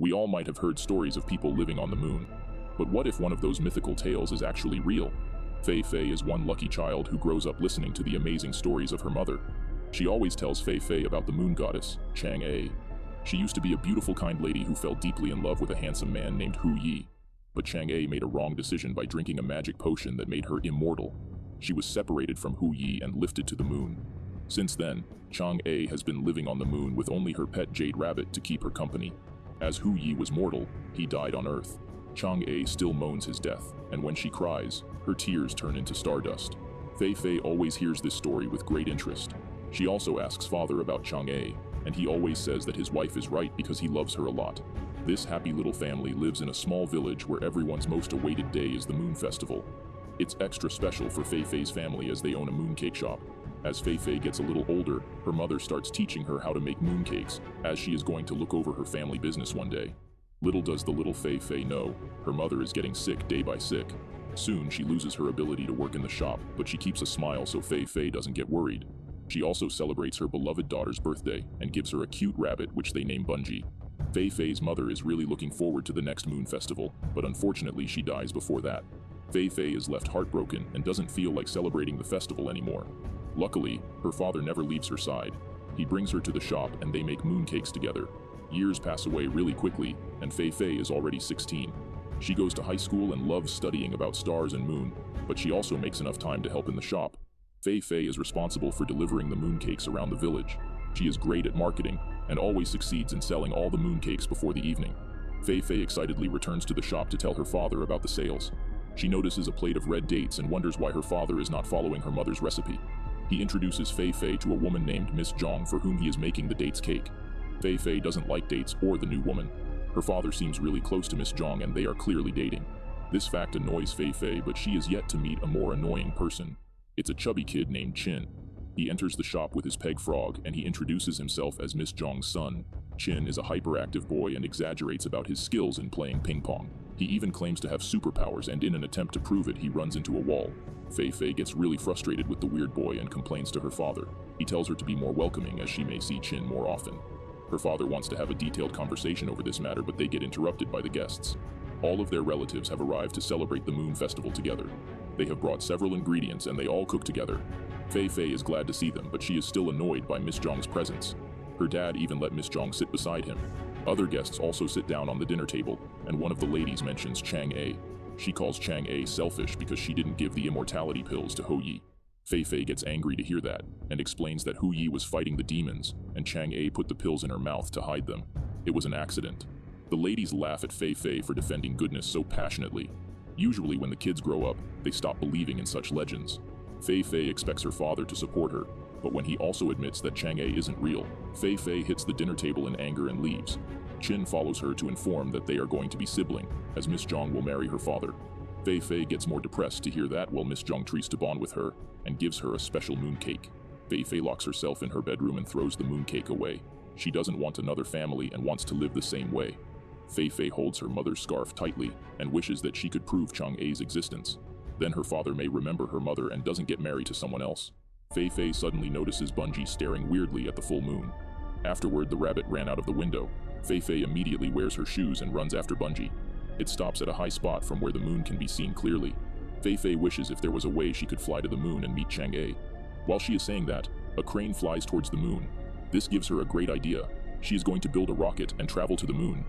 We all might have heard stories of people living on the moon. But what if one of those mythical tales is actually real? Fei Fei is one lucky child who grows up listening to the amazing stories of her mother. She always tells Fei Fei about the moon goddess, Chang'e. She used to be a beautiful, kind lady who fell deeply in love with a handsome man named Hu Yi. But Chang'e made a wrong decision by drinking a magic potion that made her immortal. She was separated from Hu Yi and lifted to the moon. Since then, Chang'e has been living on the moon with only her pet jade rabbit to keep her company. As Hu Yi was mortal, he died on Earth. Chang'e still moans his death, and when she cries, her tears turn into stardust. Fei Fei always hears this story with great interest. She also asks father about Chang'e, and he always says that his wife is right because he loves her a lot. This happy little family lives in a small village where everyone's most awaited day is the Moon Festival. It's extra special for Fei Fei's family as they own a mooncake shop. As Fei Fei gets a little older, her mother starts teaching her how to make mooncakes, as she is going to look over her family business one day. Little does the little Fei Fei know, her mother is getting sick day by sick. Soon she loses her ability to work in the shop, but she keeps a smile so Fei Fei doesn't get worried. She also celebrates her beloved daughter's birthday and gives her a cute rabbit which they name Bungie. Fei Fei's mother is really looking forward to the next Moon Festival, but unfortunately she dies before that. Fei Fei is left heartbroken and doesn't feel like celebrating the festival anymore. Luckily, her father never leaves her side. He brings her to the shop and they make mooncakes together. Years pass away really quickly, and Fei Fei is already 16. She goes to high school and loves studying about stars and moon, but she also makes enough time to help in the shop. Fei Fei is responsible for delivering the mooncakes around the village. She is great at marketing, and always succeeds in selling all the mooncakes before the evening. Fei Fei excitedly returns to the shop to tell her father about the sales. She notices a plate of red dates and wonders why her father is not following her mother's recipe. He introduces Fei Fei to a woman named Miss Zhang for whom he is making the dates cake. Fei Fei doesn't like dates or the new woman. Her father seems really close to Miss Zhang and they are clearly dating. This fact annoys Fei Fei, but she is yet to meet a more annoying person. It's a chubby kid named Qin. He enters the shop with his peg frog and he introduces himself as Miss Zhang's son. Qin is a hyperactive boy and exaggerates about his skills in playing ping pong. He even claims to have superpowers, and in an attempt to prove it, he runs into a wall. Fei Fei gets really frustrated with the weird boy and complains to her father. He tells her to be more welcoming as she may see Qin more often. Her father wants to have a detailed conversation over this matter, but they get interrupted by the guests. All of their relatives have arrived to celebrate the Moon Festival together. They have brought several ingredients and they all cook together. Fei Fei is glad to see them, but she is still annoyed by Miss Zhang's presence. Her dad even let Miss Zhang sit beside him. Other guests also sit down on the dinner table, and one of the ladies mentions Chang'e. She calls Chang'e selfish because she didn't give the immortality pills to Hu Yi. Fei Fei gets angry to hear that, and explains that Hu Yi was fighting the demons, and Chang'e put the pills in her mouth to hide them. It was an accident. The ladies laugh at Fei Fei for defending goodness so passionately. Usually when the kids grow up, they stop believing in such legends. Fei Fei expects her father to support her, but when he also admits that Chang'e isn't real, Fei Fei hits the dinner table in anger and leaves. Qin follows her to inform that they are going to be sibling, as Miss Zhang will marry her father. Fei Fei gets more depressed to hear that while Miss Zhang tries to bond with her and gives her a special mooncake. Fei Fei locks herself in her bedroom and throws the mooncake away. She doesn't want another family and wants to live the same way. Fei Fei holds her mother's scarf tightly and wishes that she could prove Chang'e's existence. Then her father may remember her mother and doesn't get married to someone else. Fei Fei suddenly notices Bungie staring weirdly at the full moon. Afterward, the rabbit ran out of the window. Fei Fei immediately wears her shoes and runs after Bungie. It stops at a high spot from where the moon can be seen clearly. Fei Fei wishes if there was a way she could fly to the moon and meet Chang'e. While she is saying that, a crane flies towards the moon. This gives her a great idea. She is going to build a rocket and travel to the moon.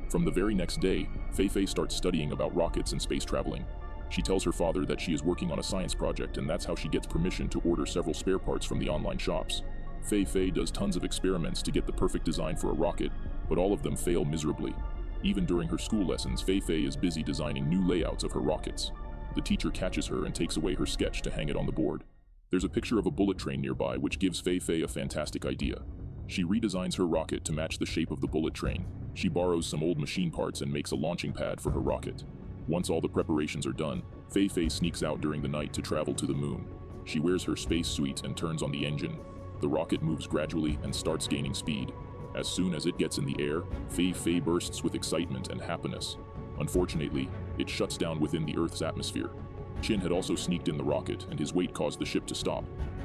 From the very next day, Fei Fei starts studying about rockets and space traveling. She tells her father that she is working on a science project, and that's how she gets permission to order several spare parts from the online shops. Fei Fei does tons of experiments to get the perfect design for a rocket, but all of them fail miserably. Even during her school lessons, Fei Fei is busy designing new layouts of her rockets. The teacher catches her and takes away her sketch to hang it on the board. There's a picture of a bullet train nearby which gives Fei Fei a fantastic idea. She redesigns her rocket to match the shape of the bullet train. She borrows some old machine parts and makes a launching pad for her rocket. Once all the preparations are done, Fei Fei sneaks out during the night to travel to the moon. She wears her space suit and turns on the engine. The rocket moves gradually and starts gaining speed. As soon as it gets in the air, Fei Fei bursts with excitement and happiness. Unfortunately, it shuts down within the Earth's atmosphere. Qin had also sneaked in the rocket, and his weight caused the ship to stop.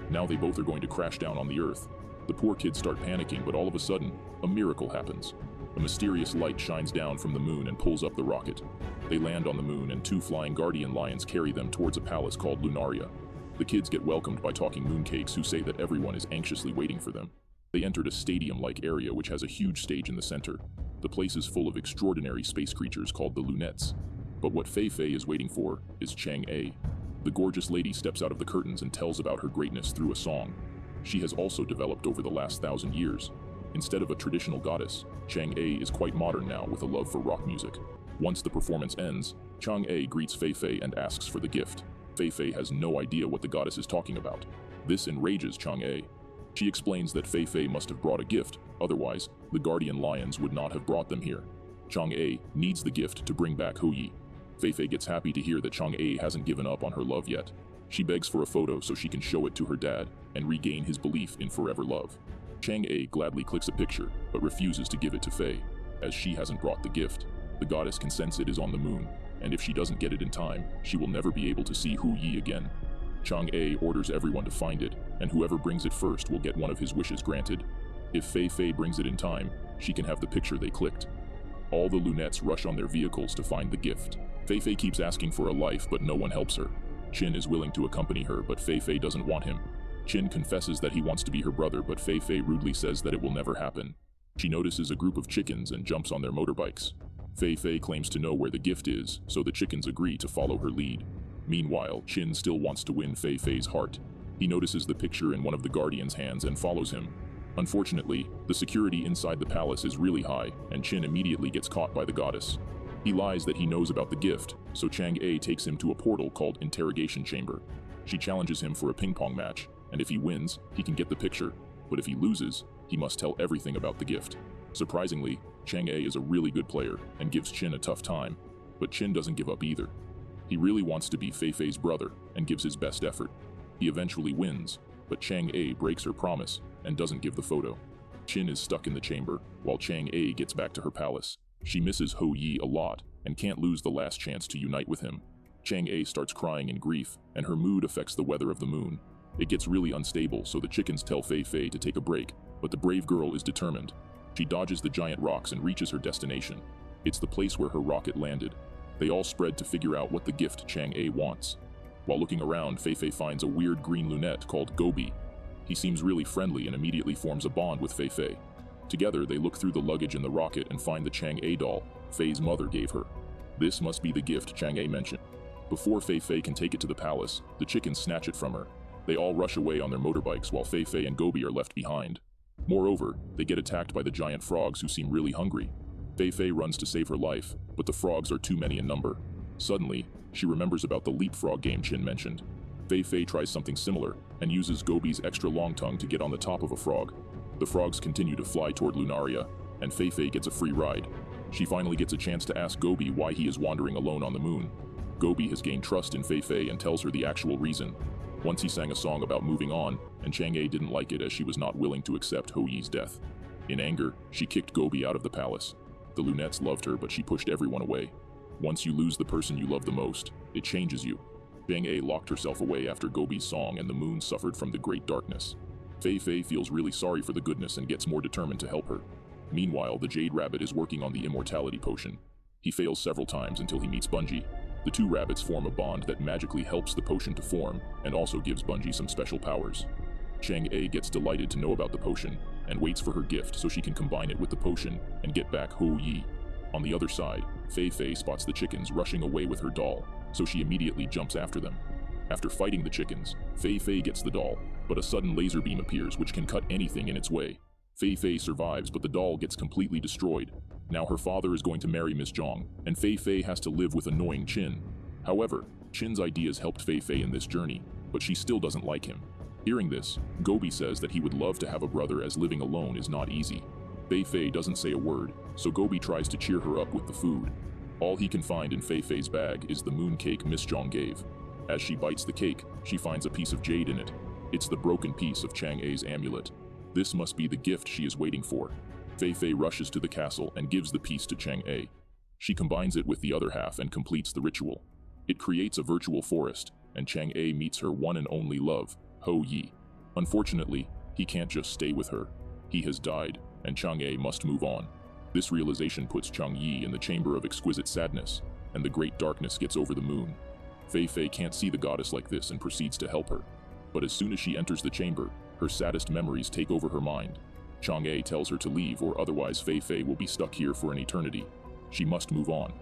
Now they both are going to crash down on the Earth. The poor kids start panicking, but all of a sudden, a miracle happens. A mysterious light shines down from the moon and pulls up the rocket. They land on the moon and 2 flying guardian lions carry them towards a palace called Lunaria. The kids get welcomed by talking mooncakes who say that everyone is anxiously waiting for them. They entered a stadium-like area which has a huge stage in the center. The place is full of extraordinary space creatures called the Lunettes. But what Fei Fei is waiting for is Chang'e. The gorgeous lady steps out of the curtains and tells about her greatness through a song. She has also developed over the last 1,000 years. Instead of a traditional goddess, Chang'e is quite modern now with a love for rock music. Once the performance ends, Chang'e greets Fei Fei and asks for the gift. Fei Fei has no idea what the goddess is talking about. This enrages Chang'e. She explains that Fei Fei must have brought a gift, otherwise, the guardian lions would not have brought them here. Chang'e needs the gift to bring back Hou Yi. Fei Fei gets happy to hear that Chang'e hasn't given up on her love yet. She begs for a photo so she can show it to her dad and regain his belief in forever love. Chang'e gladly clicks a picture, but refuses to give it to Fei, as she hasn't brought the gift. The goddess can sense it is on the moon, and if she doesn't get it in time, she will never be able to see Hou Yi again. Chang'e orders everyone to find it, and whoever brings it first will get one of his wishes granted. If Fei Fei brings it in time, she can have the picture they clicked. All the Lunettes rush on their vehicles to find the gift. Fei Fei keeps asking for a life, but no one helps her. Qin is willing to accompany her, but Fei Fei doesn't want him. Qin confesses that he wants to be her brother, but Fei Fei rudely says that it will never happen. She notices a group of chickens and jumps on their motorbikes. Fei Fei claims to know where the gift is, so the chickens agree to follow her lead. Meanwhile, Qin still wants to win Fei Fei's heart. He notices the picture in one of the guardians' hands and follows him. Unfortunately, the security inside the palace is really high, and Qin immediately gets caught by the goddess. He lies that he knows about the gift, so Chang'e takes him to a portal called Interrogation Chamber. She challenges him for a ping-pong match, and if he wins, he can get the picture, but if he loses, he must tell everything about the gift. Surprisingly, Chang'e is a really good player and gives Qin a tough time, but Qin doesn't give up either. He really wants to be Fei Fei's brother and gives his best effort. He eventually wins, but Chang'e breaks her promise and doesn't give the photo. Qin is stuck in the chamber, while Chang'e gets back to her palace. She misses Hou Yi a lot and can't lose the last chance to unite with him. Chang'e starts crying in grief, and her mood affects the weather of the moon. It gets really unstable, so the chickens tell Fei Fei to take a break, but the brave girl is determined. She dodges the giant rocks and reaches her destination. It's the place where her rocket landed. They all spread to figure out what the gift Chang'e wants. While looking around, Fei Fei finds a weird green lunette called Gobi. He seems really friendly and immediately forms a bond with Fei Fei. Together, they look through the luggage in the rocket and find the Chang'e doll Fei's mother gave her. This must be the gift Chang'e mentioned. Before Fei Fei can take it to the palace, the chickens snatch it from her. They all rush away on their motorbikes while Fei Fei and Gobi are left behind. Moreover, they get attacked by the giant frogs who seem really hungry. Fei Fei runs to save her life, but the frogs are too many in number. Suddenly, she remembers about the leapfrog game Qin mentioned. Fei Fei tries something similar and uses Gobi's extra long tongue to get on the top of a frog. The frogs continue to fly toward Lunaria, and Fei Fei gets a free ride. She finally gets a chance to ask Gobi why he is wandering alone on the moon. Gobi has gained trust in Fei Fei and tells her the actual reason. Once he sang a song about moving on, and Chang'e didn't like it as she was not willing to accept Hou Yi's death. In anger, she kicked Gobi out of the palace. The Lunettes loved her, but she pushed everyone away. Once you lose the person you love the most, it changes you. Chang'e locked herself away after Gobi's song, and the moon suffered from the great darkness. Fei Fei feels really sorry for the goodness and gets more determined to help her. Meanwhile, the Jade Rabbit is working on the immortality potion. He fails several times until he meets Bungie. The two rabbits form a bond that magically helps the potion to form and also gives Bungie some special powers. Chang'e gets delighted to know about the potion and waits for her gift so she can combine it with the potion and get back Hou Yi. On the other side, Fei Fei spots the chickens rushing away with her doll, so she immediately jumps after them. After fighting the chickens, Fei Fei gets the doll, but a sudden laser beam appears which can cut anything in its way. Fei Fei survives, but the doll gets completely destroyed. Now her father is going to marry Miss Zhang, and Fei Fei has to live with annoying Qin. However, Qin's ideas helped Fei Fei in this journey, but she still doesn't like him. Hearing this, Gobi says that he would love to have a brother as living alone is not easy. Fei Fei doesn't say a word, so Gobi tries to cheer her up with the food. All he can find in Fei Fei's bag is the moon cake Miss Zhang gave. As she bites the cake, she finds a piece of jade in it. It's the broken piece of Chang'e's amulet. This must be the gift she is waiting for. Fei Fei rushes to the castle and gives the piece to Chang'e. She combines it with the other half and completes the ritual. It creates a virtual forest, and Chang'e meets her one and only love, Hou Yi. Unfortunately, he can't just stay with her. He has died, and Chang'e must move on. This realization puts Chang Yi in the chamber of exquisite sadness, and the great darkness gets over the moon. Fei Fei can't see the goddess like this and proceeds to help her. But as soon as she enters the chamber, her saddest memories take over her mind. Chang'e tells her to leave, or otherwise Fei Fei will be stuck here for an eternity. She must move on.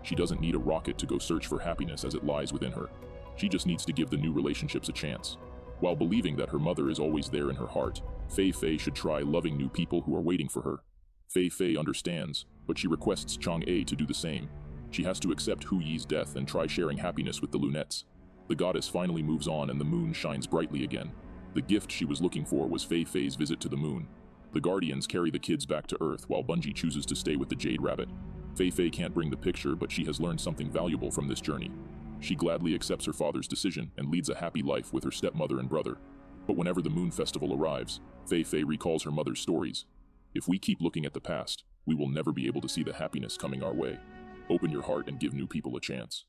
She doesn't need a rocket to go search for happiness as it lies within her. She just needs to give the new relationships a chance. While believing that her mother is always there in her heart, Fei Fei should try loving new people who are waiting for her. Fei Fei understands, but she requests Chang'e to do the same. She has to accept Hu Yi's death and try sharing happiness with the lunettes. The goddess finally moves on and the moon shines brightly again. The gift she was looking for was Fei Fei's visit to the moon. The Guardians carry the kids back to Earth while Bungie chooses to stay with the Jade Rabbit. Fei Fei can't bring the picture, but she has learned something valuable from this journey. She gladly accepts her father's decision and leads a happy life with her stepmother and brother. But whenever the Moon Festival arrives, Fei Fei recalls her mother's stories. If we keep looking at the past, we will never be able to see the happiness coming our way. Open your heart and give new people a chance.